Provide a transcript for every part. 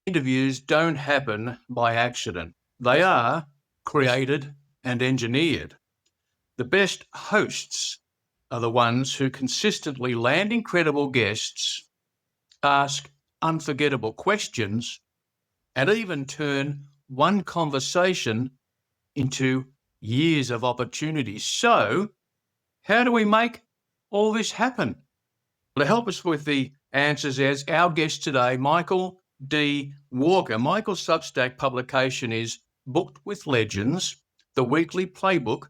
Interviews don't happen by accident. They are created and engineered. The best hosts are the ones who consistently land incredible guests, ask unforgettable questions, and even turn one conversation into years of opportunities. So, how do we make all this happen? To help us with the answers is our guest today, Michael D. Walker. Michael's Substack publication is Booked with Legends, the weekly playbook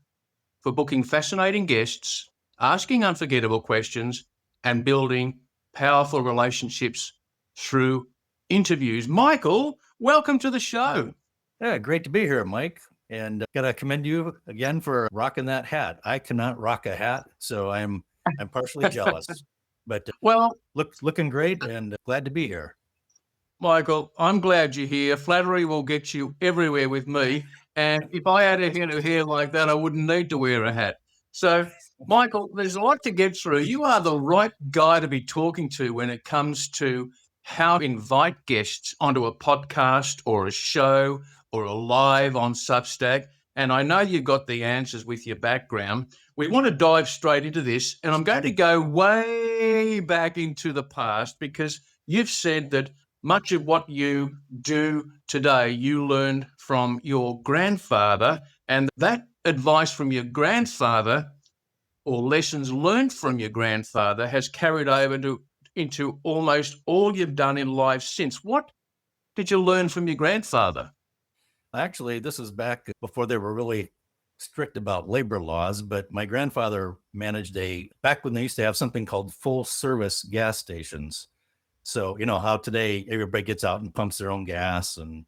for booking fascinating guests, asking unforgettable questions, and building powerful relationships through interviews. Michael, welcome to the show. Yeah, great to be here, Mike. And gotta commend you again for rocking that hat. I cannot rock a hat, so I'm partially jealous. But Well, looking great and glad to be here. Michael, I'm glad you're here. Flattery will get you everywhere with me. And if I had a head of hair like that, I wouldn't need to wear a hat. So, Michael, there's a lot to get through. You are the right guy to be talking to when it comes to how to invite guests onto a podcast or a show or a live on Substack. And I know you've got the answers with your background. We want to dive straight into this. And I'm going to go way back into the past because you've said that much of what you do today, you learned from your grandfather, and that advice from your grandfather or lessons learned from your grandfather has carried over into almost all you've done in life since. What did you learn from your grandfather? Actually, this is back before they were really strict about labor laws, but my grandfather managed back when they used to have something called full service gas stations. So, you know how today everybody gets out and pumps their own gas and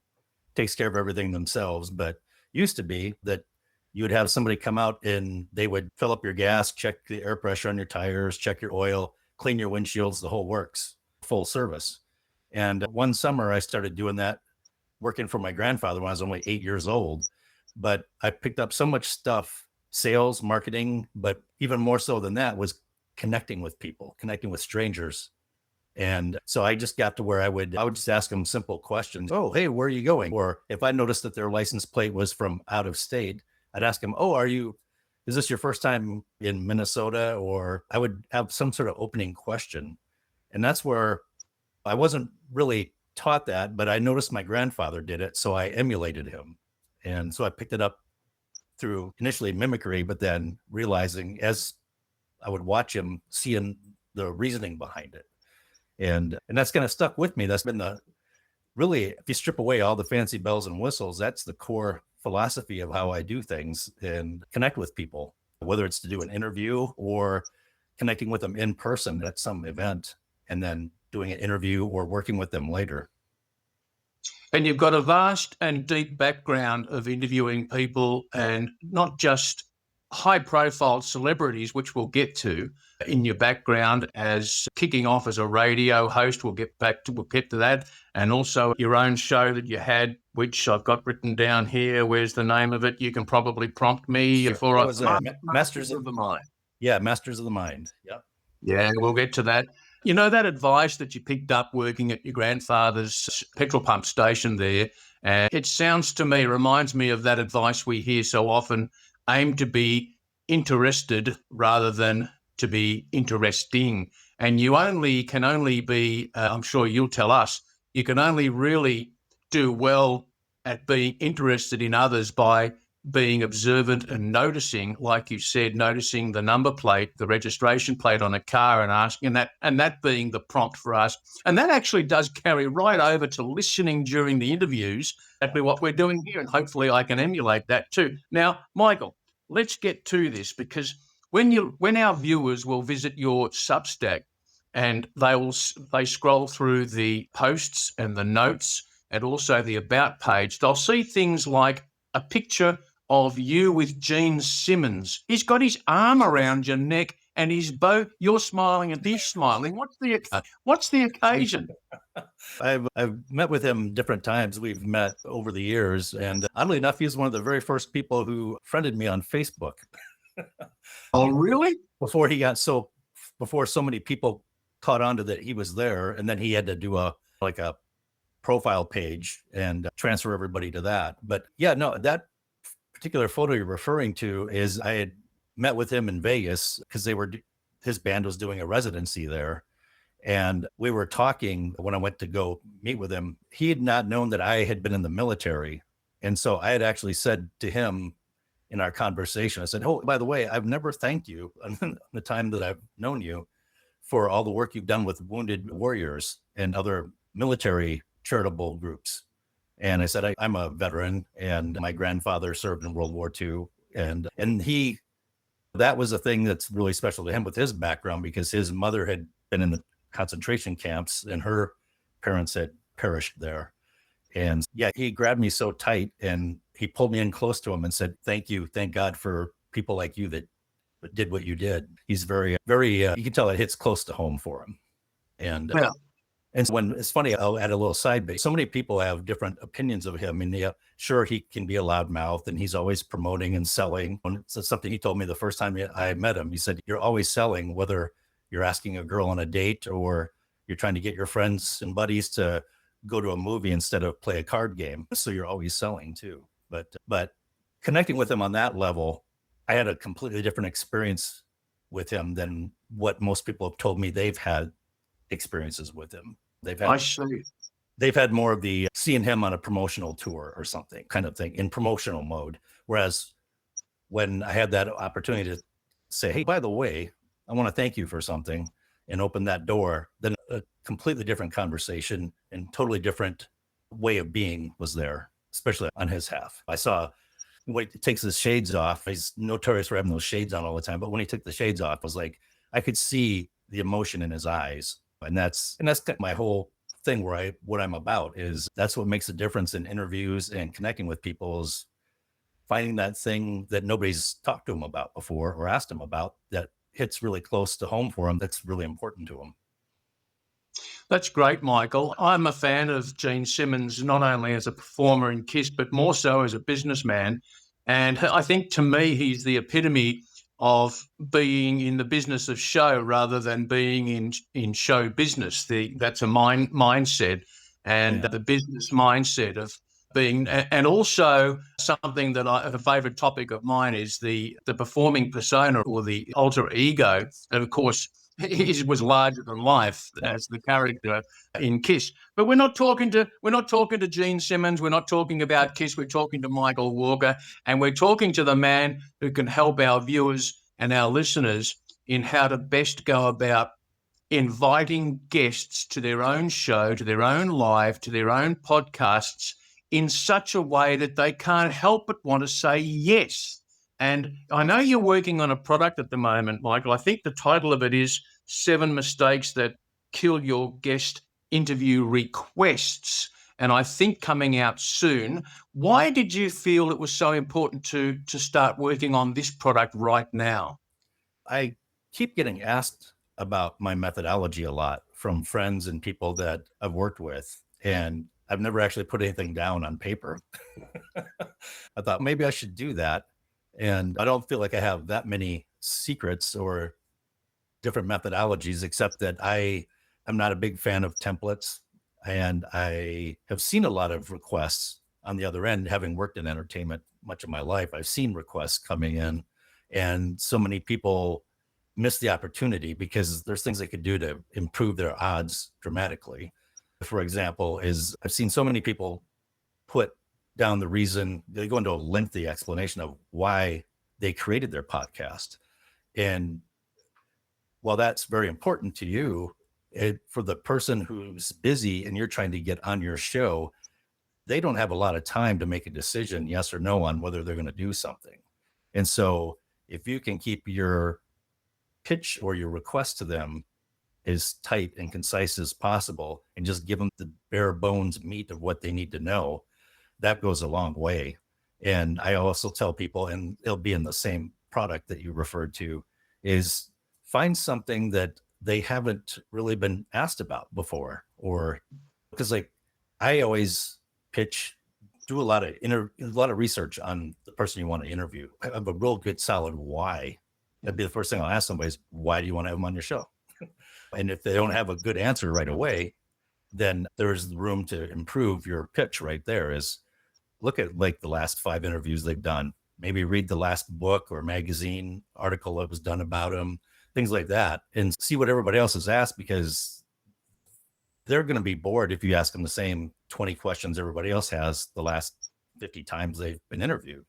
takes care of everything themselves. But used to be that you would have somebody come out and they would fill up your gas, check the air pressure on your tires, check your oil, clean your windshields, the whole works, full service. And one summer I started doing that, working for my grandfather when I was only 8 years old. But I picked up so much stuff, sales, marketing, but even more so than that was connecting with people, connecting with strangers. And so I just got to where I would just ask them simple questions. Oh, hey, where are you going? Or if I noticed that their license plate was from out of state, I'd ask them, oh, is this your first time in Minnesota? Or I would have some sort of opening question. And that's where I wasn't really taught that, but I noticed my grandfather did it. So I emulated him. And so I picked it up through initially mimicry, but then realizing as I would watch him, seeing the reasoning behind it. And that's kind of stuck with me. That's been really, if you strip away all the fancy bells and whistles, that's the core philosophy of how I do things and connect with people, whether it's to do an interview or connecting with them in person at some event and then doing an interview or working with them later. And you've got a vast and deep background of interviewing people, and not just high-profile celebrities, which we'll get to in your background as kicking off as a radio host. We'll get to that, and also your own show that you had, which I've got written down here. Where's the name of it? You can probably prompt me before I. Masters of the Mind. Yeah, Masters of the Mind. Yep. Yeah, we'll get to that. You know, that advice that you picked up working at your grandfather's petrol pump station there, it sounds to me, reminds me of that advice we hear so often: aim to be interested rather than to be interesting. And you can only be, I'm sure you'll tell us, you can only really do well at being interested in others by being observant and noticing, like you said, noticing the number plate, the registration plate on a car, and asking that, and that being the prompt for us. And that actually does carry right over to listening during the interviews. Exactly what we're doing here, and hopefully I can emulate that too. Now, Michael, let's get to this, because when our viewers will visit your Substack and they scroll through the posts and the notes and also the about page, they'll see things like a picture of you with Gene Simmons. He's got his arm around your neck and you're smiling and he's smiling. What's the occasion? I've met with him different times. We've met over the years, and oddly enough, he's one of the very first people who friended me on Facebook. Oh, really? Before so many people caught on to that he was there, and then he had to do a profile page and transfer everybody to that. But yeah, no, that particular photo you're referring to is I had met with him in Vegas because his band was doing a residency there. And we were talking when I went to go meet with him. He had not known that I had been in the military. And so I had actually said to him in our conversation, I said, oh, by the way, I've never thanked you on the time that I've known you for all the work you've done with wounded warriors and other military charitable groups. And I said, I'm a veteran and my grandfather served in World War II. And that was a thing that's really special to him with his background, because his mother had been in the concentration camps and her parents had perished there. And yeah, he grabbed me so tight and he pulled me in close to him and said, thank you. Thank God for people like you that did what you did. He's very, very, you can tell it hits close to home for him. And Yeah. And when it's funny, I'll add a little side bit. So many people have different opinions of him. And yeah, sure, he can be a loudmouth and he's always promoting and selling. It's something he told me the first time I met him. He said, you're always selling, whether you're asking a girl on a date or you're trying to get your friends and buddies to go to a movie instead of play a card game. So you're always selling too. But connecting with him on that level, I had a completely different experience with him than what most people have told me they've had experiences with him. I see. They've had more of the seeing him on a promotional tour or something kind of thing in promotional mode. Whereas when I had that opportunity to say, hey, by the way, I want to thank you for something and open that door, then a completely different conversation and totally different way of being was there, especially on his half. I saw when he takes his shades off, he's notorious for having those shades on all the time. But when he took the shades off, it was like, I could see the emotion in his eyes. And that's my whole thing what I'm about is that's what makes a difference in interviews and connecting with people is finding that thing that nobody's talked to him about before or asked him about that hits really close to home for him. That's really important to him. That's great, Michael. I'm a fan of Gene Simmons, not only as a performer in KISS, but more so as a businessman. And I think to me, he's the epitome of being in the business of show rather than being in show business. That's a mindset, and the business mindset of being, and also something that a favorite topic of mine is the performing persona or the alter ego. And of course, he was larger than life as the character in KISS. But we're not talking to Gene Simmons. We're not talking about KISS. We're talking to Michael Walker, and we're talking to the man who can help our viewers and our listeners in how to best go about inviting guests to their own show, to their own live, to their own podcasts in such a way that they can't help but want to say yes. And I know you're working on a product at the moment, Michael. I think the title of it is 7 Mistakes That Kill Your Guest Interview Requests. And I think coming out soon. Why did you feel it was so important to start working on this product right now? I keep getting asked about my methodology a lot from friends and people that I've worked with. And I've never actually put anything down on paper. I thought maybe I should do that. And I don't feel like I have that many secrets or different methodologies, except that I am not a big fan of templates. And I have seen a lot of requests on the other end, having worked in entertainment much of my life. I've seen requests coming in, and so many people miss the opportunity because there's things they could do to improve their odds dramatically. For example, I've seen so many people put down the reason, they go into a lengthy explanation of why they created their podcast. And while that's very important to you, for the person who's busy and you're trying to get on your show, they don't have a lot of time to make a decision, yes or no, on whether they're going to do something. And so if you can keep your pitch or your request to them as tight and concise as possible and just give them the bare bones meat of what they need to know, that goes a long way. And I also tell people, and it'll be in the same product that you referred to, is find something that they haven't really been asked about before. Or because like I always pitch, do a lot of research on the person you want to interview. I have a real good solid why. That'd be the first thing I'll ask somebody is, why do you want to have them on your show? And if they don't have a good answer right away, then there's room to improve your pitch right there. Is look at like the last 5 interviews they've done. Maybe read the last book or magazine article that was done about them, things like that, and see what everybody else has asked, because they're going to be bored if you ask them the same 20 questions everybody else has the last 50 times they've been interviewed.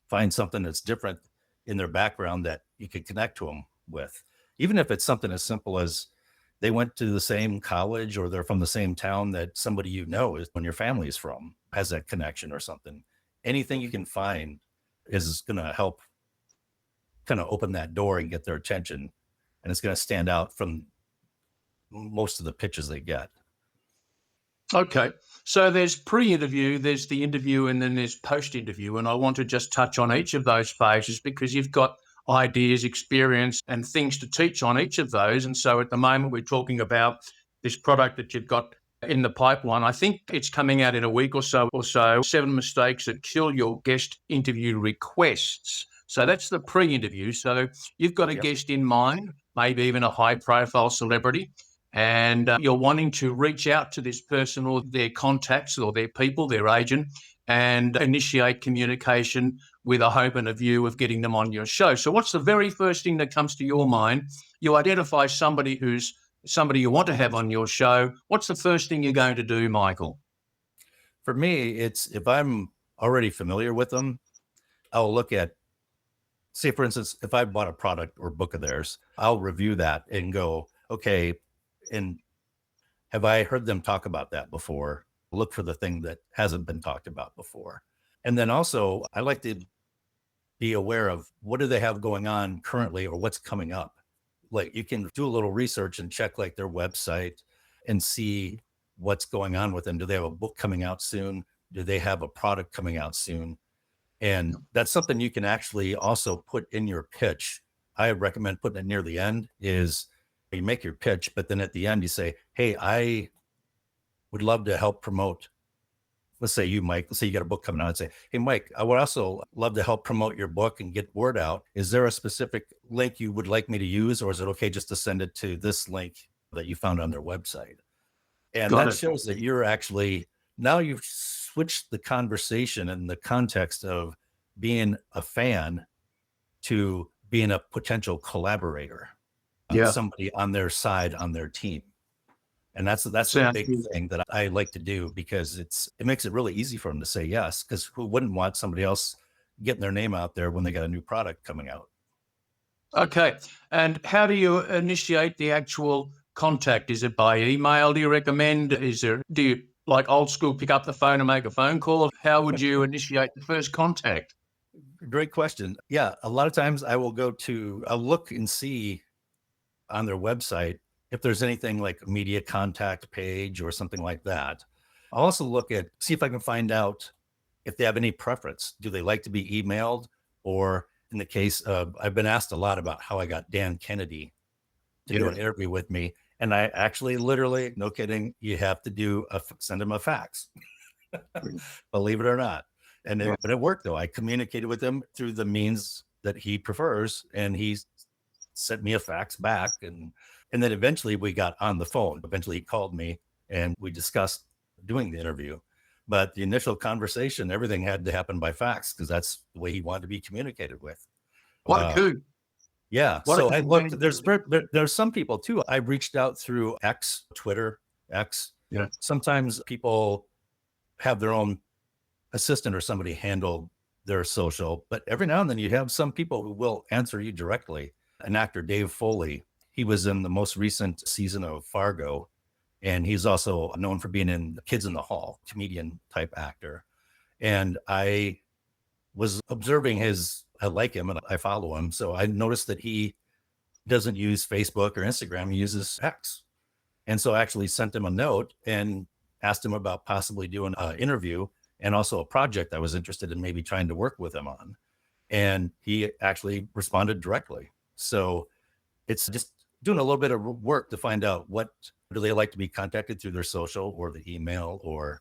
Find something that's different in their background that you could connect to them with. Even if it's something as simple as they went to the same college or they're from the same town that somebody you know is when your family is from, has that connection or something. Anything you can find is going to help kind of open that door and get their attention. And it's going to stand out from most of the pitches they get. Okay. So there's pre-interview, there's the interview, and then there's post-interview. And I want to just touch on each of those phases because you've got ideas, experience, and things to teach on each of those. And so at the moment, we're talking about this product that you've got in the pipeline. I think it's coming out in a week or so. 7 mistakes that kill your guest interview requests. So that's the pre-interview. So you've got a guest in mind, maybe even a high-profile celebrity, and you're wanting to reach out to this person or their contacts or their people, their agent, and initiate communication with a hope and a view of getting them on your show. So what's the very first thing that comes to your mind? You identify somebody you want to have on your show. What's the first thing you're going to do, Michael? For me, it's if I'm already familiar with them, I'll look at, say, for instance, if I bought a product or book of theirs, I'll review that and go, okay, and have I heard them talk about that before? Look for the thing that hasn't been talked about before. And then also, I like to be aware of what do they have going on currently or what's coming up. Like you can do a little research and check like their website and see what's going on with them. Do they have a book coming out soon? Do they have a product coming out soon? And that's something you can actually also put in your pitch. I recommend putting it near the end. Is you make your pitch, but then at the end you say, hey, I would love to help promote. Let's say you, Mike, let's say you got a book coming out and say, hey, Mike, I would also love to help promote your book and get word out. Is there a specific link you would like me to use? Or is it okay just to send it to this link that you found on their website? And that shows that you're actually, now you've switched the conversation and the context of being a fan to being a potential collaborator. Somebody on their side, on their team. And that's a big thing that I like to do, because it makes it really easy for them to say yes, because who wouldn't want somebody else getting their name out there when they got a new product coming out? Okay. And how do you initiate the actual contact? Is it by email? Do you recommend? Do you like old school pick up the phone and make a phone call? How would you initiate the first contact? Great question. Yeah. A lot of times I'll look and see on their website if there's anything like a media contact page or something like that. I'll also see if I can find out if they have any preference. Do they like to be emailed? Or in the case of, I've been asked a lot about how I got Dan Kennedy to do an interview with me. And I actually literally, no kidding, you have to send him a fax, believe it or not. But it worked though. I communicated with him through the means that he prefers, and he sent me a fax back. And then eventually we got on the phone. Eventually he called me and we discussed doing the interview. But the initial conversation, everything had to happen by fax because that's the way he wanted to be communicated with. What a coup. Yeah. So I looked, there's some people too. I reached out through Twitter X. Yeah. Sometimes people have their own assistant or somebody handle their social, but every now and then you have some people who will answer you directly. An actor, Dave Foley, he was in the most recent season of Fargo, and he's also known for being in Kids in the Hall, comedian type actor. And I was observing I like him and I follow him. So I noticed that he doesn't use Facebook or Instagram. He uses X. And so I actually sent him a note and asked him about possibly doing an interview and also a project I was interested in maybe trying to work with him on. And he actually responded directly. So it's just doing a little bit of work to find out what do they like to be contacted through their social or the email. Or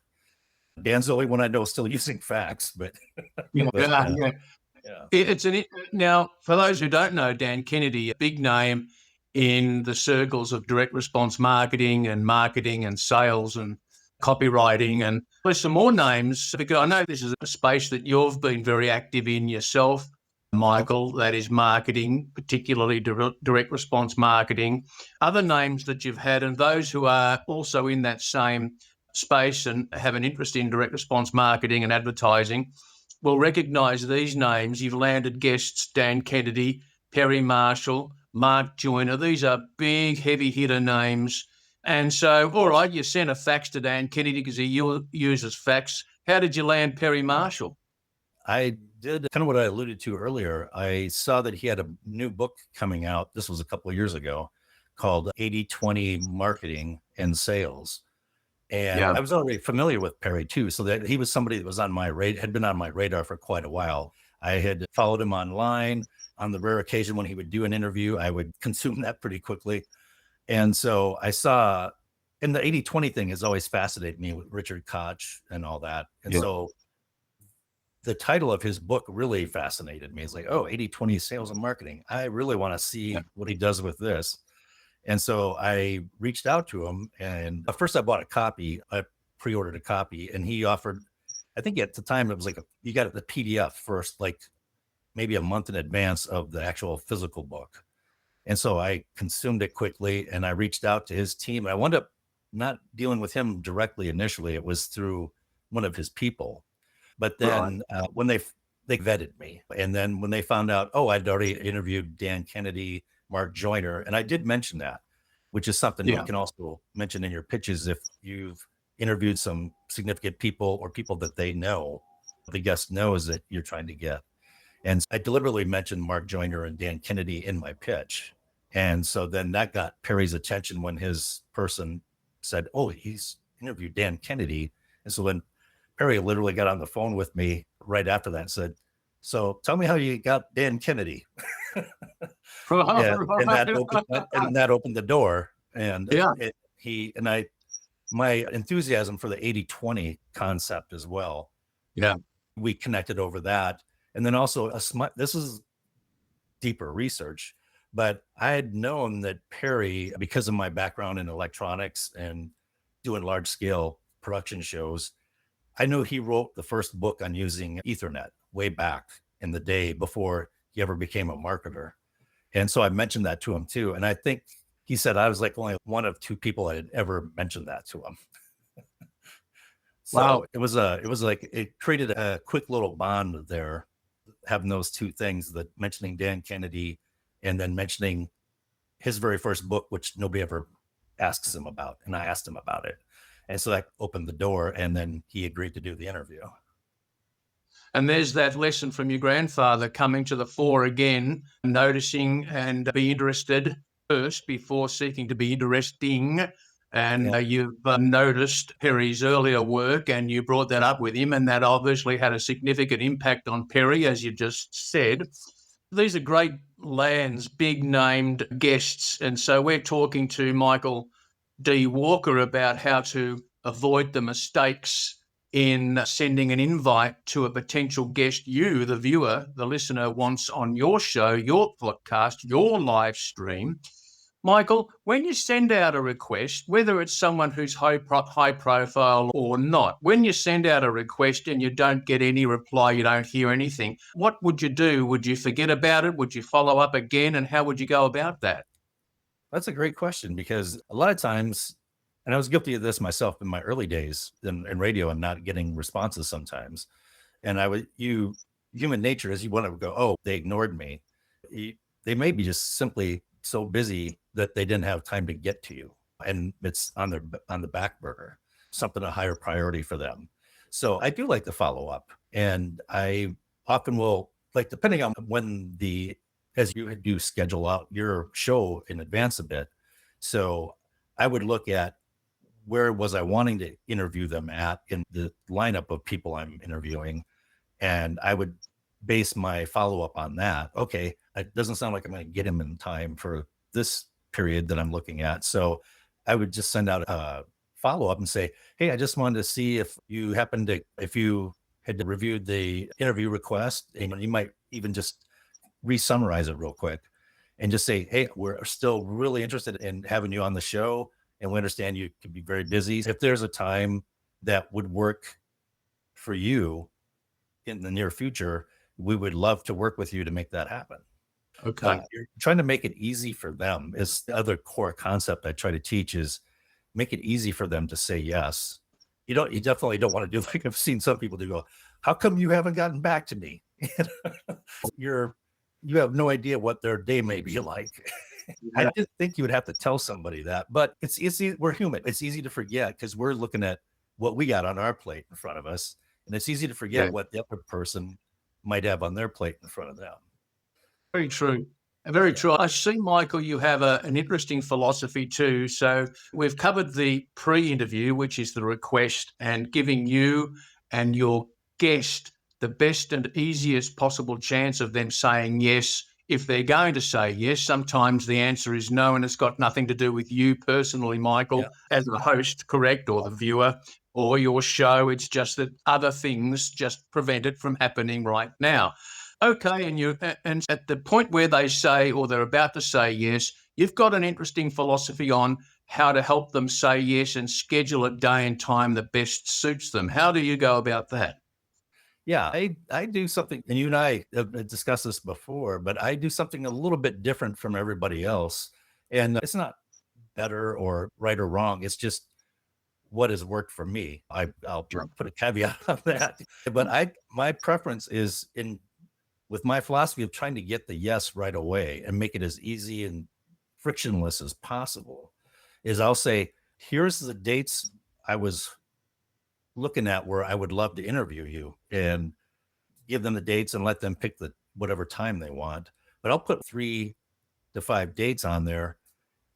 Dan's the only one I know still using fax, but Now, for those who don't know Dan Kennedy, a big name in the circles of direct response marketing and sales and copywriting. And there's some more names, because I know this is a space that you've been very active in yourself, Michael, that is marketing, particularly direct response marketing. Other names that you've had, and those who are also in that same space and have an interest in direct response marketing and advertising will recognize these names. You've landed guests, Dan Kennedy, Perry Marshall, Mark Joyner. These are big, heavy hitter names. And so, all right, you sent a fax to Dan Kennedy because he uses fax. How did you land Perry Marshall? I did kind of what I alluded to earlier. I saw that he had a new book coming out. This was a couple of years ago, called 80/20 Marketing and Sales. And I was already familiar with Perry too. So that he was somebody that was on my radar, had been on my radar for quite a while. I had followed him online. On the rare occasion when he would do an interview, I would consume that pretty quickly. And so I saw, and the 80/20 thing has always fascinated me with Richard Koch and all that. And so the title of his book really fascinated me. It's like, oh, 80/20 sales and marketing. I really want to see what he does with this. And so I reached out to him, and at first I bought a copy. I pre-ordered a copy, and he offered, I think at the time it was like, you got the PDF first, like maybe a month in advance of the actual physical book. And so I consumed it quickly, and I reached out to his team. I wound up not dealing with him directly initially. It was through one of his people. But then when they vetted me, and then when they found out, oh, I'd already interviewed Dan Kennedy, Mark Joyner, and I did mention that, which is something you can also mention in your pitches if you've interviewed some significant people or people that they know, the guest knows that you're trying to get. And I deliberately mentioned Mark Joyner and Dan Kennedy in my pitch. And so then that got Perry's attention when his person said, oh, he's interviewed Dan Kennedy. And so then Perry literally got on the phone with me right after that and said, so tell me how you got Dan Kennedy. And that opened the door. And my enthusiasm for the 80/20 concept as well. Yeah. We connected over that. And then also this is deeper research, but I had known that Perry, because of my background in electronics and doing large scale production shows, I knew he wrote the first book on using Ethernet way back in the day before he ever became a marketer. And so I mentioned that to him too. And I think he said I was like only one of two people that had ever mentioned that to him. So it was like, it created a quick little bond there, having those two things, that mentioning Dan Kennedy and then mentioning his very first book, which nobody ever asks him about. And I asked him about it. And so that opened the door, and then he agreed to do the interview. And there's that lesson from your grandfather coming to the fore again, noticing and be interested first before seeking to be interesting. And you've noticed Perry's earlier work, and you brought that up with him, and that obviously had a significant impact on Perry, as you just said. These are great lands, big named guests. And so we're talking to Michael D. Walker about how to avoid the mistakes in sending an invite to a potential guest you, the viewer, the listener, wants on your show, your podcast, your live stream. Michael, when you send out a request, whether it's someone who's high profile or not, when you send out a request and you don't get any reply, you don't hear anything, what would you do? Would you forget about it? Would you follow up again? And how would you go about that? That's a great question, because a lot of times, and I was guilty of this myself in my early days in radio and not getting responses sometimes. And human nature is you want to go, oh, they ignored me. They may be just simply so busy that they didn't have time to get to you, and it's on the back burner, something a higher priority for them. So I do like to follow up, and I often will, like, depending on when as you do schedule out your show in advance a bit. So I would look at where was I wanting to interview them at in the lineup of people I'm interviewing, and I would base my follow-up on that. Okay, it doesn't sound like I'm going to get him in time for this period that I'm looking at. So I would just send out a follow-up and say, hey, I just wanted to see if you had reviewed the interview request, and you might even just re-summarize it real quick. and just say, hey, we're still really interested in having you on the show. And we understand you can be very busy. If there's a time that would work for you in the near future, we would love to work with you to make that happen. Okay. You're trying to make it easy for them. Is the other core concept I try to teach is make it easy for them to say yes. You definitely don't want to do like I've seen some people do go, how come you haven't gotten back to me? You have no idea what their day may be like. I didn't think you would have to tell somebody that, but it's easy. We're human. It's easy to forget because we're looking at what we got on our plate in front of us. And it's easy to forget what the other person might have on their plate in front of them. Very true. Very true. I see, Michael, you have an interesting philosophy too. So we've covered the pre-interview, which is the request, and giving you and your guest the best and easiest possible chance of them saying yes. If they're going to say yes, sometimes the answer is no, and it's got nothing to do with you personally, Michael, as a host, correct, or the viewer, or your show. It's just that other things just prevent it from happening right now. Okay, and at the point where they say, or they're about to say yes, you've got an interesting philosophy on how to help them say yes and schedule a day and time that best suits them. How do you go about that? Yeah, I do something, and you and I have discussed this before, but I do something a little bit different from everybody else. And it's not better or right or wrong. It's just what has worked for me. I'll put a caveat on that. But my preference is with my philosophy of trying to get the yes right away and make it as easy and frictionless as possible, is I'll say, here's the dates I was looking at where I would love to interview you, and give them the dates and let them pick whatever time they want. But I'll put 3 to 5 dates on there.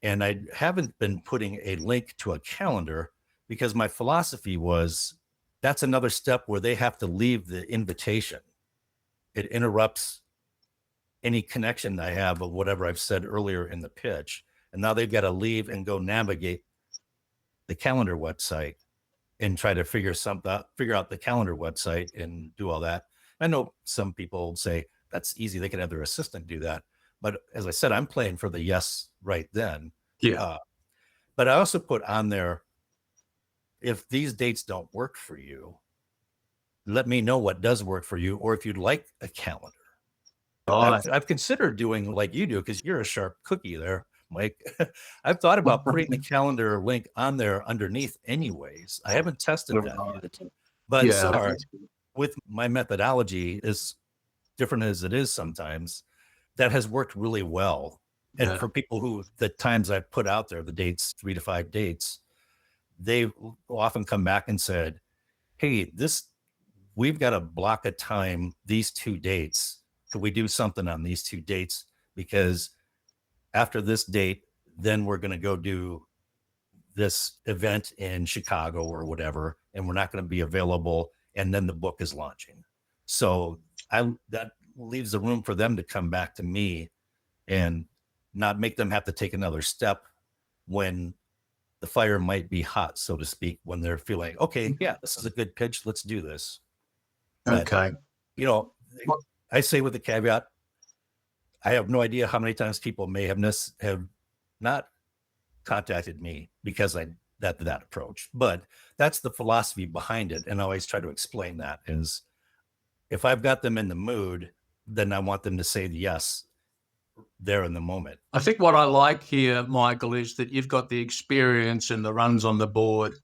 And I haven't been putting a link to a calendar because my philosophy was that's another step where they have to leave the invitation. It interrupts any connection I have of whatever I've said earlier in the pitch. And now they've got to leave and go navigate the calendar website and try to figure out the calendar website and do all that. I know some people say that's easy. They can have their assistant do that. But as I said, I'm playing for the yes right then. Yeah. But I also put on there, if these dates don't work for you, let me know what does work for you, or if you'd like a calendar. I've considered doing like you do, because you're a sharp cookie there, Mike. I've thought about putting the calendar link on there underneath anyways. I haven't tested that yet. But so far, with my methodology, as different as it is sometimes, that has worked really well. And for people who, the times I've put out there, the dates, 3 to 5 dates, they often come back and said, hey, we've got a block of time, these 2 dates. Could we do something on these 2 dates? Because after this date, then we're going to go do this event in Chicago or whatever, and we're not going to be available. And then the book is launching. So that leaves the room for them to come back to me and not make them have to take another step when the fire might be hot, so to speak, when they're feeling, okay, yeah, this is a good pitch. Let's do this. Okay. But, I say with the caveat, I have no idea how many times people may have not contacted me because that approach, but that's the philosophy behind it. And I always try to explain that is, if I've got them in the mood, then I want them to say yes there in the moment. I think what I like here, Michael, is that you've got the experience and the runs on the board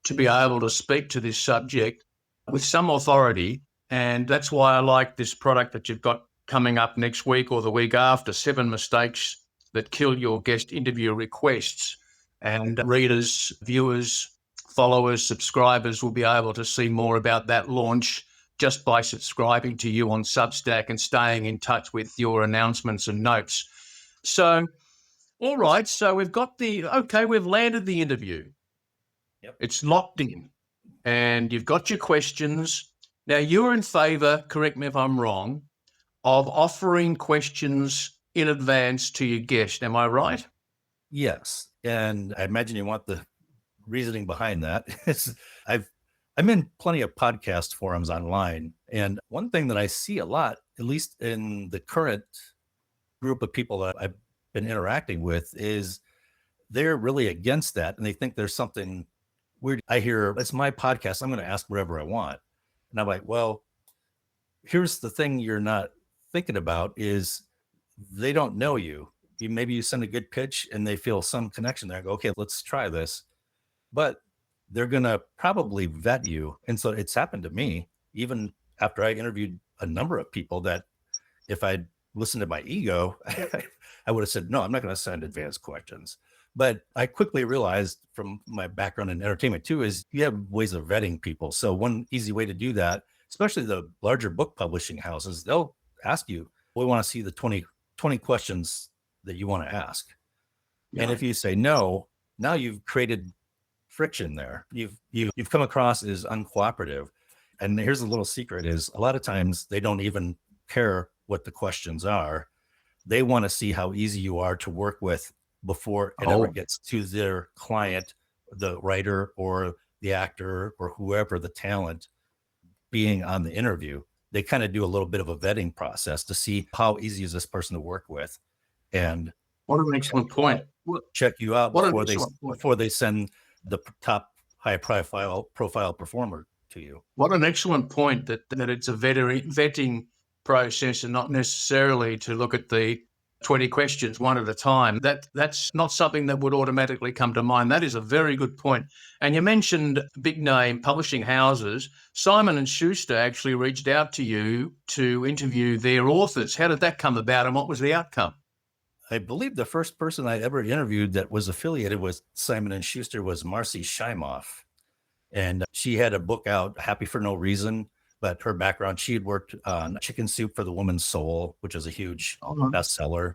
to be able to speak to this subject with some authority. And that's why I like this product that you've got coming up next week or the week after, 7 mistakes that kill your guest interview requests. And readers, viewers, followers, subscribers will be able to see more about that launch just by subscribing to you on Substack and staying in touch with your announcements and notes. So, all right. So we've landed the interview. Yep. It's locked in and you've got your questions. Now, you're in favor, correct me if I'm wrong, of offering questions in advance to your guest. Am I right? Yes. And I imagine you want the reasoning behind that. I'm in plenty of podcast forums online. And one thing that I see a lot, at least in the current group of people that I've been interacting with is they're really against that. And they think there's something weird. I hear, it's my podcast, I'm going to ask whatever I want. And I'm like, well, here's the thing you're not thinking about is they don't know you. Maybe you send a good pitch and they feel some connection there. I go, okay, let's try this. But they're going to probably vet you. And so it's happened to me, even after I interviewed a number of people, that if I'd listened to my ego, I would have said, no, I'm not going to send advanced questions. But I quickly realized from my background in entertainment too, is you have ways of vetting people. So one easy way to do that, especially the larger book publishing houses, they'll ask you, we want to see the 20 questions that you want to ask. Yeah. And if you say no, now you've created friction there. You've come across as uncooperative. And here's a little secret is a lot of times they don't even care what the questions are. They want to see how easy you are to work with before it ever gets to their client, the writer or the actor or whoever, the talent being on the interview. They kind of do a little bit of a vetting process to see how easy is this person to work with. And what an excellent point. Check you out before they send the top high profile performer to you. What an excellent point that it's a vetting process and not necessarily to look at the 20 questions one at a time. That's not something that would automatically come to mind. That is a very good point. And you mentioned big name publishing houses. Simon & Schuster actually reached out to you to interview their authors. How did that come about and what was the outcome? I believe the first person I ever interviewed that was affiliated with Simon & Schuster was Marcy Shimoff. And she had a book out, Happy for No Reason, but her background, she had worked on Chicken Soup for the Woman's Soul, which is a huge bestseller.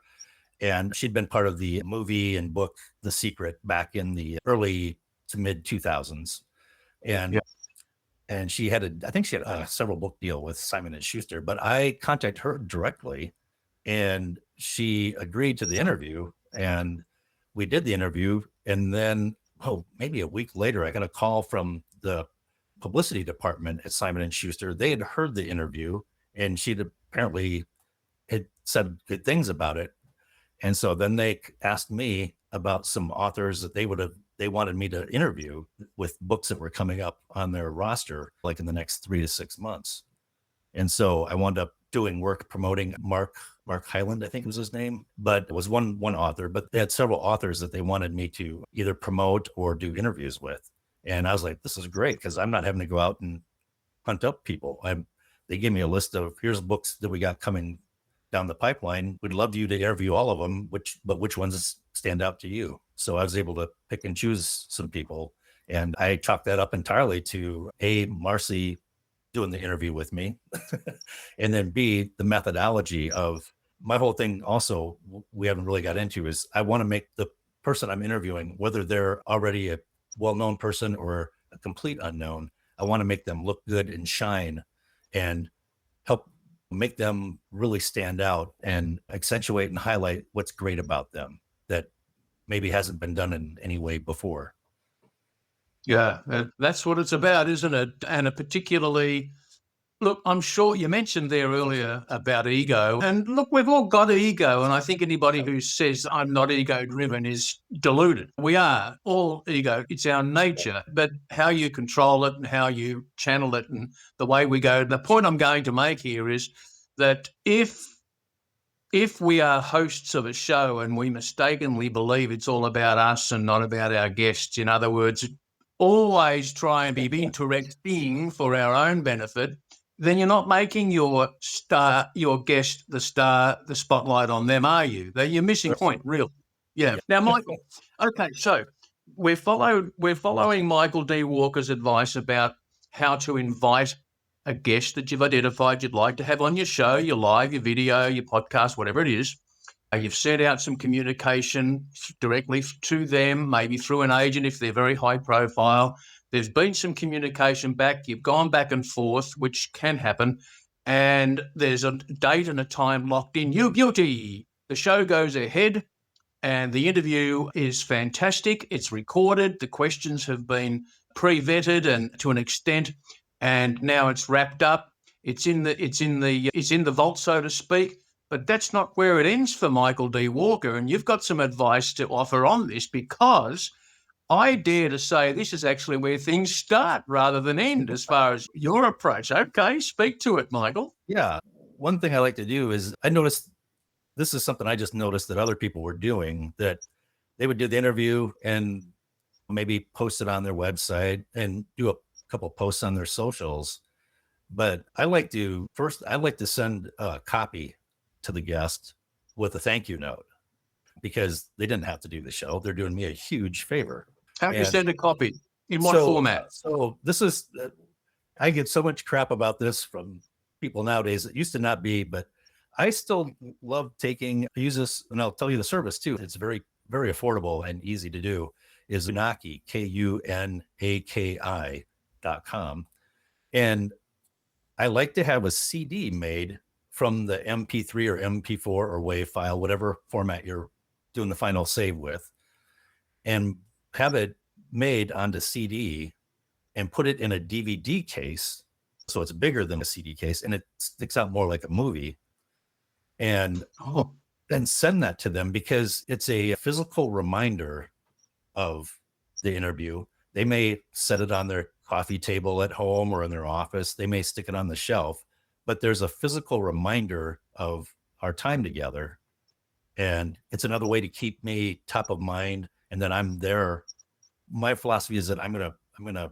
And she'd been part of the movie and book, The Secret, back in the early to mid 2000s. And she had I think she had a several book deal with Simon & Schuster, but I contacted her directly and she agreed to the interview and we did the interview. And then, maybe a week later, I got a call from the publicity department at Simon & Schuster. They had heard the interview and she'd apparently had said good things about it. And so then they asked me about some authors that they wanted me to interview with books that were coming up on their roster, like in the next 3 to 6 months. And so I wound up doing work promoting Mark Hyland, I think was his name, but it was one author, but they had several authors that they wanted me to either promote or do interviews with. And I was like, this is great because I'm not having to go out and hunt up people. They gave me a list of here's books that we got coming down the pipeline. We'd love you to interview all of them, but which ones stand out to you? So I was able to pick and choose some people. And I chalked that up entirely to Marcy doing the interview with me. And then B, the methodology of my whole thing also we haven't really got into is I want to make the person I'm interviewing, whether they're already a well-known person or a complete unknown, I want to make them look good and shine and help make them really stand out and accentuate and highlight what's great about them that maybe hasn't been done in any way before. Yeah, that's what it's about, isn't it? And particularly, look, I'm sure you mentioned there earlier about ego. And look, we've all got ego. And I think anybody who says I'm not ego-driven is deluded. We are all ego. It's our nature. But how you control it and how you channel it and the way we go. The point I'm going to make here is that if we are hosts of a show and we mistakenly believe it's all about us and not about our guests, in other words, always try and be interesting for our own benefit, then you're not making your guest, the star, the spotlight on them, are you? You're missing the point, really. Yeah. Now, Michael, okay, so we're following Michael D. Walker's advice about how to invite a guest that you've identified you'd like to have on your show, your live, your video, your podcast, whatever it is. You've sent out some communication directly to them, maybe through an agent if they're very high profile. There's been some communication back. You've gone back and forth, which can happen. And there's a date and a time locked in. You're guilty. The show goes ahead and the interview is fantastic. It's recorded. The questions have been pre-vetted and to an extent, and now it's wrapped up. It's in the vault, so to speak. But that's not where it ends for Michael D. Walker. And you've got some advice to offer on this, because I dare to say this is actually where things start rather than end as far as your approach. Okay, speak to it, Michael. Yeah. One thing I like to do is I noticed this is something I just noticed that other people were doing, that they would do the interview and maybe post it on their website and do a couple posts on their socials. But I like to send a copy to the guest with a thank you note, because they didn't have to do the show. They're doing me a huge favor. How do you And send a copy? In what format? So this is, I get so much crap about this from people nowadays. It used to not be, but I still love use this, and I'll tell you the service too. It's very, very affordable and easy to do. Is Kunaki, KUNAKI.com. And I like to have a CD made from the MP3 or MP4 or WAV file, whatever format you're doing the final save with, and have it made onto CD and put it in a DVD case. So it's bigger than a CD case and it sticks out more like a movie. And then send that to them, because it's a physical reminder of the interview. They may set it on their coffee table at home or in their office. They may stick it on the shelf, but there's a physical reminder of our time together. And it's another way to keep me top of mind. And then I'm there. My philosophy is that I'm going to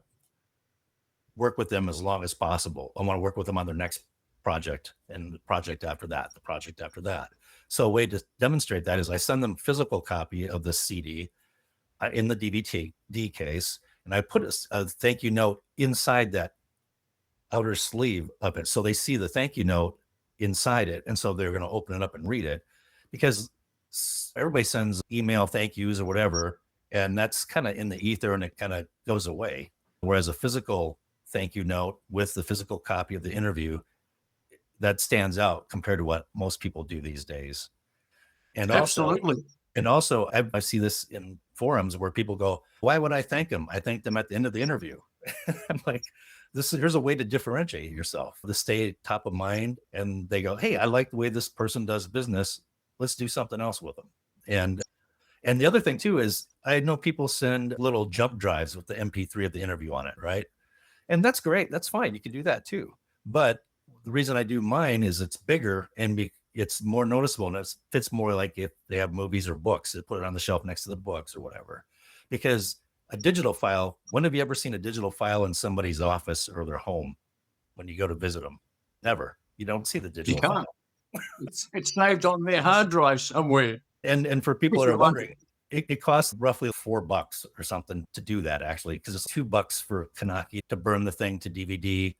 work with them as long as possible. I want to work with them on their next project, and the project after that, the project after that. So a way to demonstrate that is I send them a physical copy of the CD in the DVD case, and I put a thank you note inside that outer sleeve of it. So they see the thank you note inside it. And so they're going to open it up and read it, because everybody sends email thank yous or whatever, and that's kind of in the ether and it kind of goes away. Whereas a physical thank you note with the physical copy of the interview, that stands out compared to what most people do these days. And Absolutely. Also, I see this in forums where people go, why would I thank them? I thank them at the end of the interview. I'm like, here's a way to differentiate yourself, to stay top of mind. And they go, hey, I like the way this person does business. Let's do something else with them. And the other thing too is I know people send little jump drives with the MP3 of the interview on it, right? And that's great. That's fine. You can do that too. But the reason I do mine is it's bigger and it's more noticeable, and it fits more like if they have movies or books, they put it on the shelf next to the books or whatever. Because a digital file, when have you ever seen a digital file in somebody's office or their home when you go to visit them? Never. You don't see the digital file. It's saved on their hard drive somewhere. And for people that are wondering, it costs roughly $4 or something to do that, actually, because it's $2 for Kunaki to burn the thing to DVD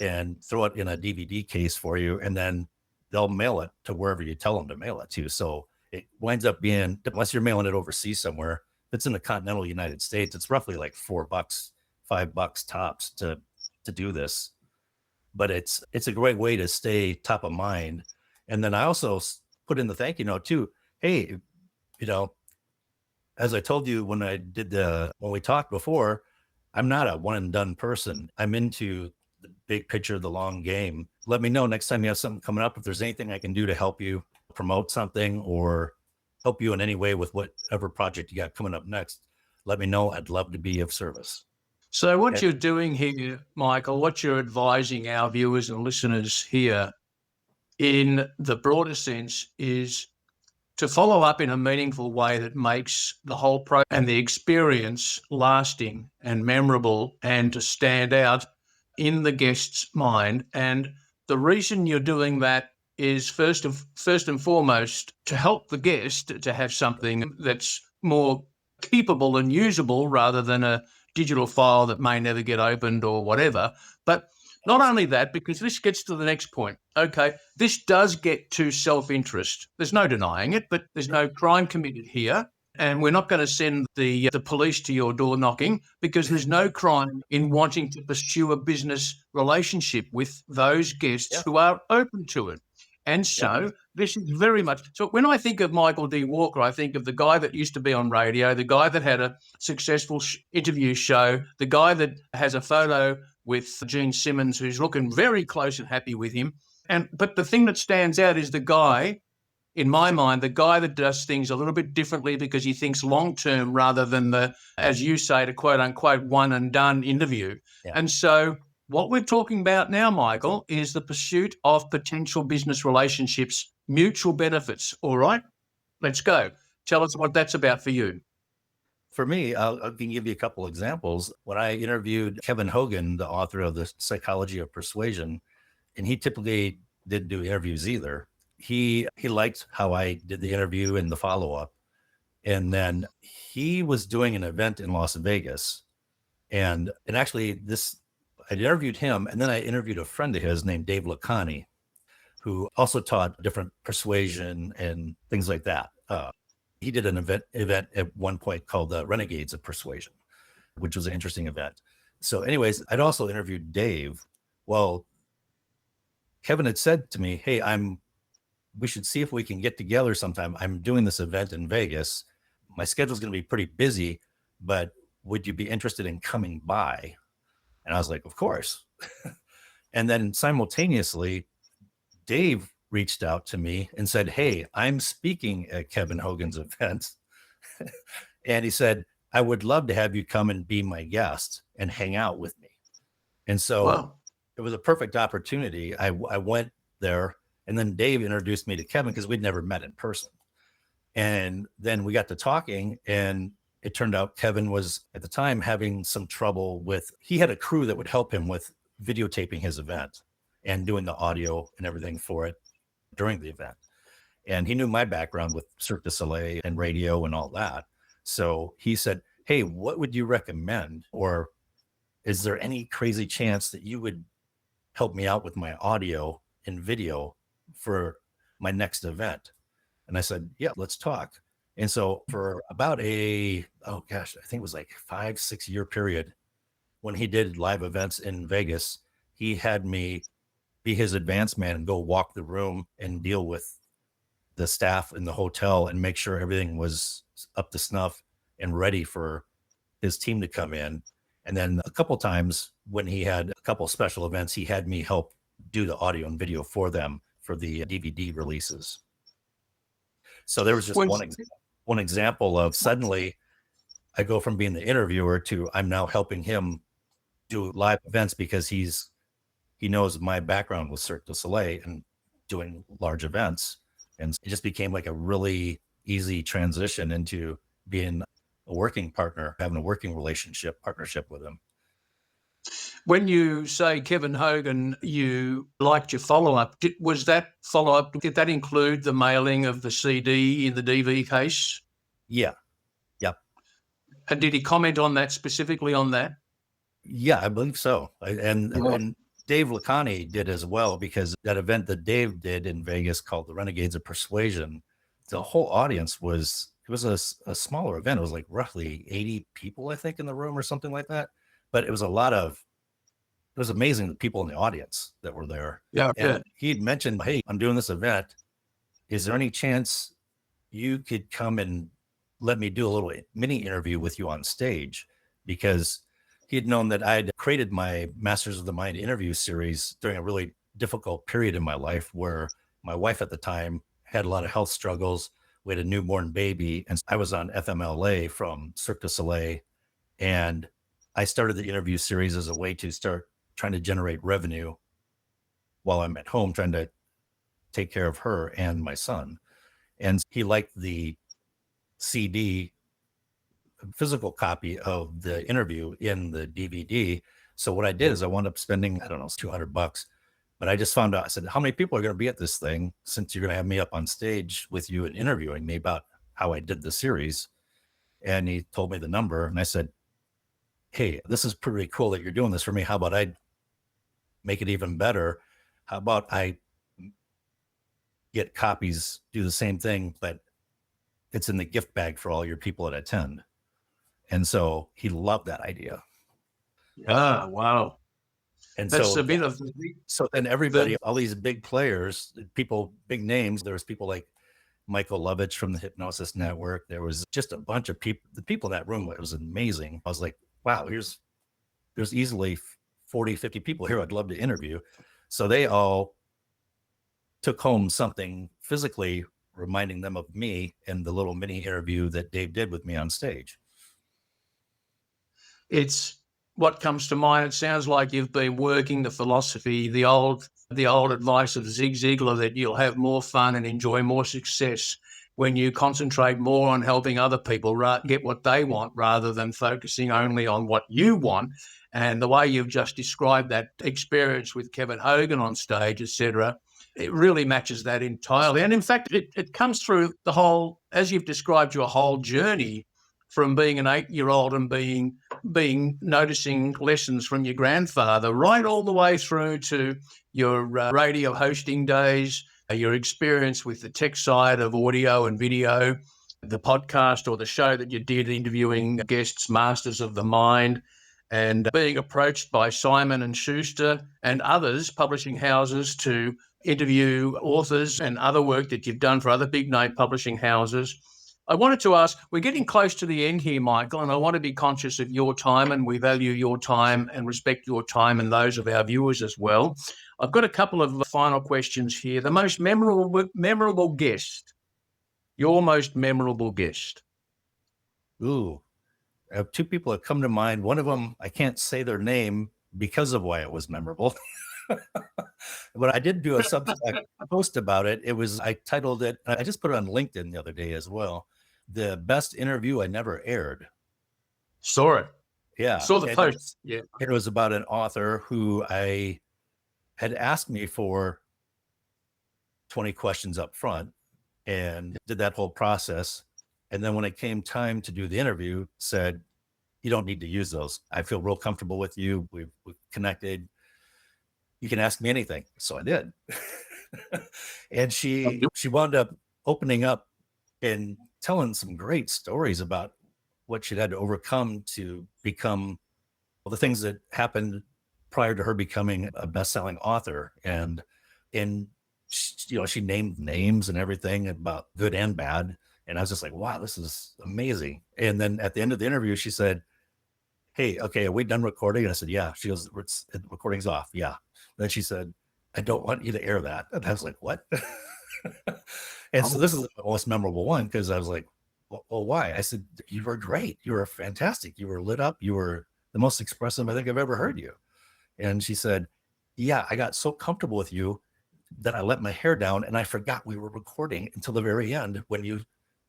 and throw it in a DVD case for you. And then they'll mail it to wherever you tell them to mail it to. So it winds up being, unless you're mailing it overseas somewhere, if it's in the continental United States, it's roughly like $4, $5 tops to do this. But it's a great way to stay top of mind. And then I also put in the thank you note too. Hey, as I told you when we talked before, I'm not a one and done person. I'm into the big picture, the long game. Let me know next time you have something coming up. If there's anything I can do to help you promote something or help you in any way with whatever project you got coming up next, let me know. I'd love to be of service. So what you're doing here, Michael, what you're advising our viewers and listeners here in the broader sense is to follow up in a meaningful way that makes the whole program and the experience lasting and memorable, and to stand out in the guest's mind. And the reason you're doing that is first and foremost to help the guest to have something that's more keepable and usable rather than a digital file that may never get opened or whatever. But not only that, because this gets to the next point. Okay, this does get to self-interest. There's no denying it, but there's no crime committed here. And we're not going to send the police to your door knocking, because there's no crime in wanting to pursue a business relationship with those guests who are open to it. And so this is very much, so when I think of Michael D. Walker, I think of the guy that used to be on radio, the guy that had a successful interview show, the guy that has a photo with Gene Simmons, who's looking very close and happy with him. But the thing that stands out is the guy, in my mind, the guy that does things a little bit differently because he thinks long term rather than the, as you say, the quote unquote one and done interview. Yeah. And so what we're talking about now, Michael, is the pursuit of potential business relationships, mutual benefits. All right, let's go. Tell us what that's about for you. For me, I can give you a couple examples. When I interviewed Kevin Hogan, the author of The Psychology of Persuasion, and he typically didn't do interviews either. He liked how I did the interview and the follow-up. And then he was doing an event in Las Vegas. And actually I interviewed him, and then I interviewed a friend of his named Dave Lacani, who also taught different persuasion and things like that. He did an event at one point called the Renegades of Persuasion, which was an interesting event. So anyways, I'd also interviewed Dave. Well, Kevin had said to me, hey, we should see if we can get together sometime. I'm doing this event in Vegas. My schedule's going to be pretty busy, but would you be interested in coming by? And I was like, of course. And then simultaneously, Dave reached out to me and said, hey, I'm speaking at Kevin Hogan's event. And he said, I would love to have you come and be my guest and hang out with me. And so Wow. It was a perfect opportunity. I went there, and then Dave introduced me to Kevin because we'd never met in person. And then we got to talking, and it turned out Kevin was at the time having some trouble he had a crew that would help him with videotaping his event and doing the audio and everything for it during the event. And he knew my background with Cirque du Soleil and radio and all that. So he said, hey, what would you recommend? Or is there any crazy chance that you would help me out with my audio and video for my next event? And I said, yeah, let's talk. And so for about I think it was like 5-6 year period, when he did live events in Vegas, he had me be his advance man and go walk the room and deal with the staff in the hotel and make sure everything was up to snuff and ready for his team to come in. And then a couple times when he had a couple special events, he had me help do the audio and video for them for the DVD releases. So there was just one example of suddenly I go from being the interviewer to I'm now helping him do live events because he knows my background with Cirque du Soleil and doing large events. And it just became like a really easy transition into being a working partner, having a working partnership with him. When you say Kevin Hogan, you liked your follow-up. Was that follow-up, did that include the mailing of the CD in the DV case? Yeah. Yep. And did he comment on that, specifically on that? Yeah, I believe so. And Dave Lacani did as well, because that event that Dave did in Vegas called the Renegades of Persuasion, the whole audience it was a smaller event. It was like roughly 80 people, I think, in the room or something like that. But it was it was amazing, the people in the audience that were there. Yeah. And he'd mentioned, hey, I'm doing this event. Is there any chance you could come and let me do a little mini interview with you on stage? Because he had known that I'd created my Masters of the Mind interview series during a really difficult period in my life where my wife at the time had a lot of health struggles. We had a newborn baby, and I was on FMLA from Cirque du Soleil. And I started the interview series as a way to start trying to generate revenue while I'm at home trying to take care of her and my son. And he liked the CD, physical copy of the interview in the DVD. So what I did is I wound up spending, I don't know, $200. But I just found out, I said, how many people are going to be at this thing, since you're going to have me up on stage with you and interviewing me about how I did the series? And he told me the number, and I said, hey, this is pretty cool that you're doing this for me. How about I make it even better? How about I get copies, do the same thing, but it's in the gift bag for all your people that attend? And so he loved that idea. Ah, wow. And That's so a bit of so then everybody, all these big players, people, big names, there was people like Michael Lovitch from the Hypnosis Network. There was just a bunch of people. The people in that room, it was amazing. I was like, wow, there's easily 40, 50 people here I'd love to interview. So they all took home something physically reminding them of me in the little mini interview that Dave did with me on stage. It's what comes to mind. It sounds like you've been working the philosophy, the old advice of Zig Ziglar, that you'll have more fun and enjoy more success when you concentrate more on helping other people get what they want rather than focusing only on what you want. And the way you've just described that experience with Kevin Hogan on stage, etc., it really matches that entirely. And in fact, it comes through the whole, as you've described your whole journey from being an 8-year-old and being noticing lessons from your grandfather, right all the way through to your radio hosting days, your experience with the tech side of audio and video, the podcast or the show that you did interviewing guests, masters of the mind, and being approached by Simon and Schuster and others, publishing houses, to interview authors and other work that you've done for other big name publishing houses. I wanted to ask, we're getting close to the end here, Michael, and I want to be conscious of your time, and we value your time and respect your time and those of our viewers as well. I've got a couple of final questions here. The most memorable guest, your most memorable guest. Ooh, I have two people that come to mind. One of them, I can't say their name because of why it was memorable. But I did do a Substack post about it. I titled it, I just put it on LinkedIn the other day as well, the best interview I never aired. Saw it. Yeah. Saw the post. Yeah. It was about an author who I had asked me for 20 questions up front and did that whole process. And then when it came time to do the interview, said, you don't need to use those. I feel real comfortable with you. We've connected. You can ask me anything. So I did. And she wound up opening up and telling some great stories about what she'd had to overcome to become the things that happened prior to her becoming a best-selling author. And she named names and everything about good and bad. And I was just like, wow, this is amazing. And then at the end of the interview, she said, hey, okay, are we done recording? And I said, yeah. She goes, the recording's off. Yeah. Then she said, I don't want you to air that. And I was like, what? And so this is the most memorable one, because I was like, well, why? I said, you were great. You were fantastic. You were lit up. You were the most expressive I think I've ever heard you. And she said, yeah, I got so comfortable with you that I let my hair down and I forgot we were recording until the very end when you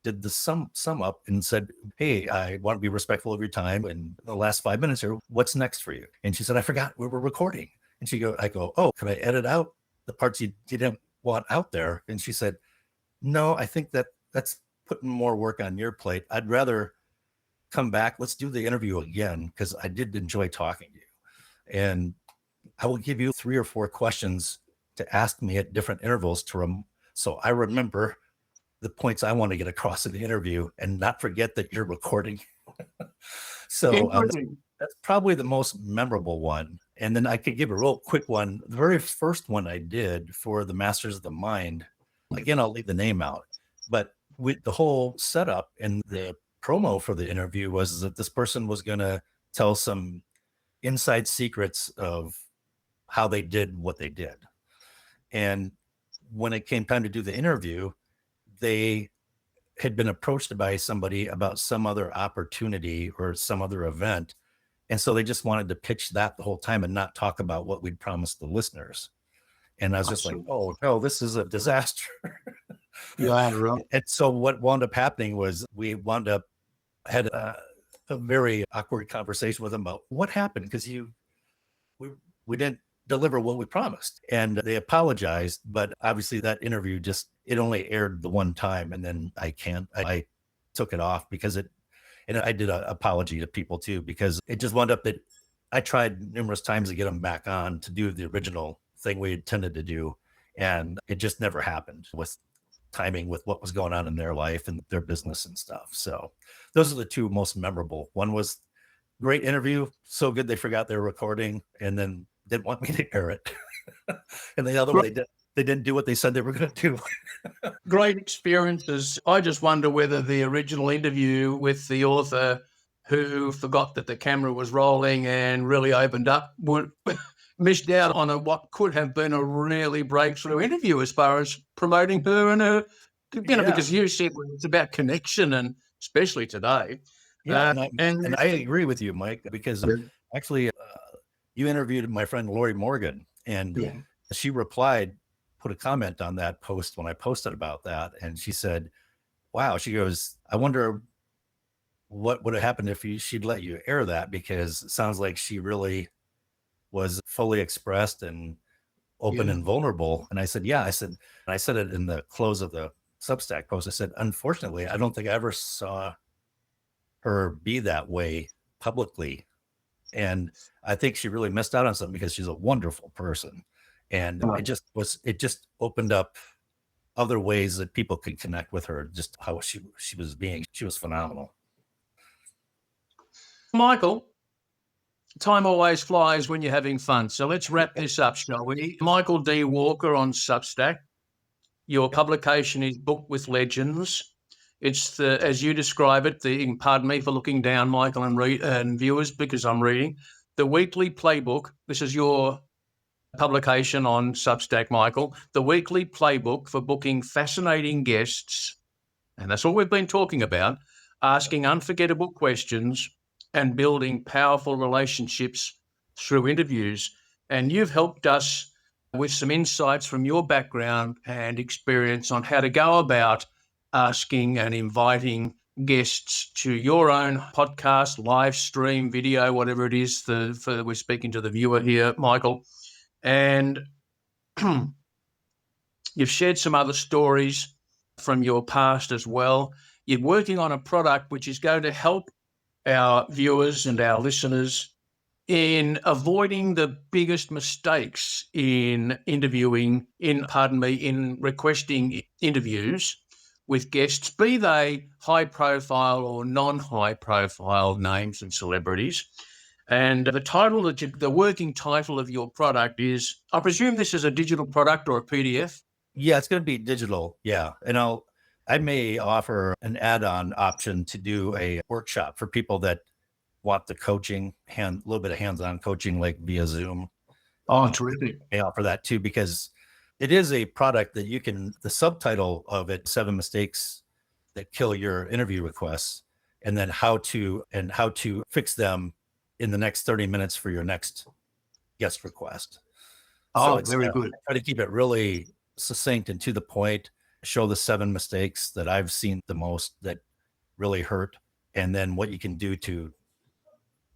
did the sum up and said, hey, I want to be respectful of your time. And the last 5 minutes here, what's next for you? And she said, I forgot we were recording. And I go, oh, can I edit out the parts you didn't want out there? And she said, no, I think that's putting more work on your plate. I'd rather come back. Let's do the interview again, because I did enjoy talking to you. And I will give you 3 or 4 questions to ask me at different intervals so I remember the points I want to get across in the interview and not forget that you're recording. So that's probably the most memorable one. And then I could give a real quick one. The very first one I did for the Masters of the Mind, again, I'll leave the name out, but with the whole setup and the promo for the interview was that this person was going to tell some inside secrets of how they did what they did. And when it came time to do the interview, they had been approached by somebody about some other opportunity or some other event. And so they just wanted to pitch that the whole time and not talk about what we'd promised the listeners. And I was just like, oh, no, this is a disaster. Yeah, right. And so what wound up happening was we had a very awkward conversation with them about what happened, because we didn't deliver what we promised. And they apologized, but obviously that interview it only aired the one time, and then I took it off and I did an apology to people too, because it just wound up that I tried numerous times to get them back on to do the original thing we intended to do, and it just never happened with timing with what was going on in their life and their business and stuff. So those are the 2 most memorable. One was great interview, so good they forgot they were recording and then didn't want me to air it. And the other one, they didn't do what they said they were going to do. Great experiences. I just wonder whether the original interview with the author who forgot that the camera was rolling and really opened up missed out on what could have been a really breakthrough interview as far as promoting her and her, because you said it's about connection, and especially today. Yeah, and I agree with you, Mike, because actually you interviewed my friend Lori Morgan, and she replied, put a comment on that post when I posted about that, and she said, wow, she goes, I wonder what would have happened if she'd let you air that, because it sounds like she really was fully expressed and open and vulnerable. And I said, yeah, and I said it in the close of the Substack post. I said, unfortunately, I don't think I ever saw her be that way publicly. And I think she really missed out on something, because she's a wonderful person. And it just opened up other ways that people could connect with her, just how she was being. She was phenomenal. Michael, time always flies when you're having fun. So let's wrap this up, shall we? Michael D. Walker on Substack. Your publication is Book with Legends. It's as you describe it, pardon me for looking down, Michael, and viewers, because I'm reading the weekly playbook. This is your publication on Substack, Michael. The weekly playbook for booking fascinating guests, and that's what we've been talking about, asking unforgettable questions and building powerful relationships through interviews. And you've helped us with some insights from your background and experience on how to go about asking and inviting guests to your own podcast, live stream, video, whatever it is. We're speaking to the viewer here, Michael. And you've shared some other stories from your past as well. You're working on a product which is going to help our viewers and our listeners in avoiding the biggest mistakes in in requesting interviews with guests, be they high profile or non-high profile names and celebrities. And the working title of your product is, I presume this is a digital product or a PDF? Yeah, it's going to be digital. Yeah. And I may offer an add-on option to do a workshop for people that want the coaching, a little bit of hands-on coaching, like via Zoom. Oh, terrific. I offer that too, because it is a product that the subtitle of it, 7 Mistakes That Kill Your Interview Requests, and then how to fix them in the next 30 minutes for your next guest request. Oh, so very good. I try to keep it really succinct and to the point, show the 7 mistakes that I've seen the most that really hurt, and then what you can do to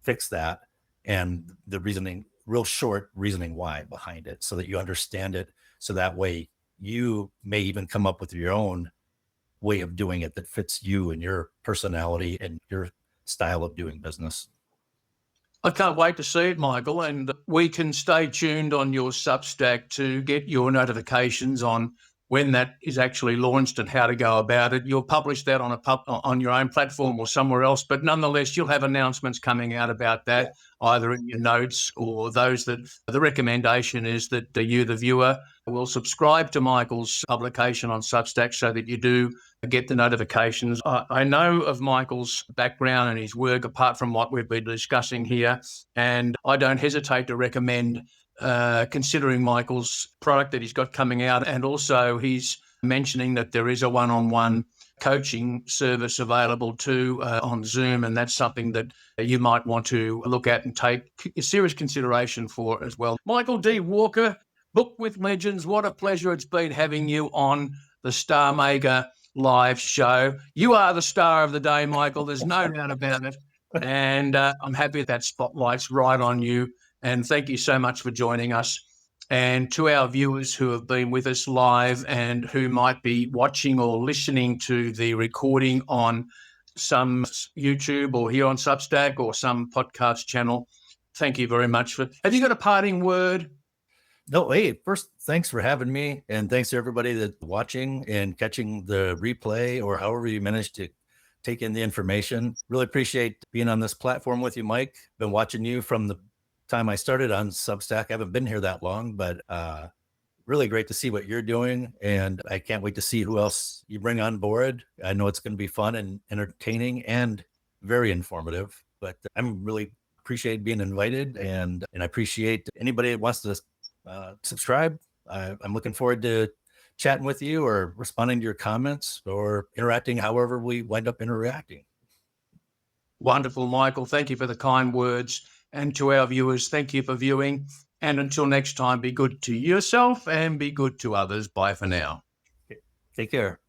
fix that, and the reasoning, real short reasoning why behind it, so that you understand it. So that way you may even come up with your own way of doing it that fits you and your personality and your style of doing business. I can't wait to see it, Michael, and we can stay tuned on your Substack to get your notifications on when that is actually launched and how to go about it. You'll publish that on your own platform or somewhere else, but nonetheless, you'll have announcements coming out about that, either in your notes or the recommendation is that you, the viewer, will subscribe to Michael's publication on Substack so that you do get the notifications. I know of Michael's background and his work, apart from what we've been discussing here, and I don't hesitate to recommend considering Michael's product that he's got coming out. And also he's mentioning that there is a one-on-one coaching service available too on Zoom, and that's something that you might want to look at and take serious consideration for as well. Michael D. Walker, Book with Legends, what a pleasure it's been having you on the Star Maker live show. You are the star of the day, Michael. There's no doubt about it. And I'm happy that spotlight's right on you. And thank you so much for joining us. And to our viewers who have been with us live and who might be watching or listening to the recording on some YouTube or here on Substack or some podcast channel, thank you very much. Have you got a parting word? No, hey, first, thanks for having me. And thanks to everybody that's watching and catching the replay or however you managed to take in the information. Really appreciate being on this platform with you, Mike. Been watching you from the time I started on Substack. I haven't been here that long, but really great to see what you're doing. And I can't wait to see who else you bring on board. I know it's going to be fun and entertaining and very informative, but I'm really appreciate being invited, and I appreciate anybody that wants to subscribe. I'm looking forward to chatting with you or responding to your comments or interacting however we wind up interacting. Wonderful, Michael. Thank you for the kind words. And to our viewers, thank you for viewing. And until next time, be good to yourself and be good to others. Bye for now. Take care.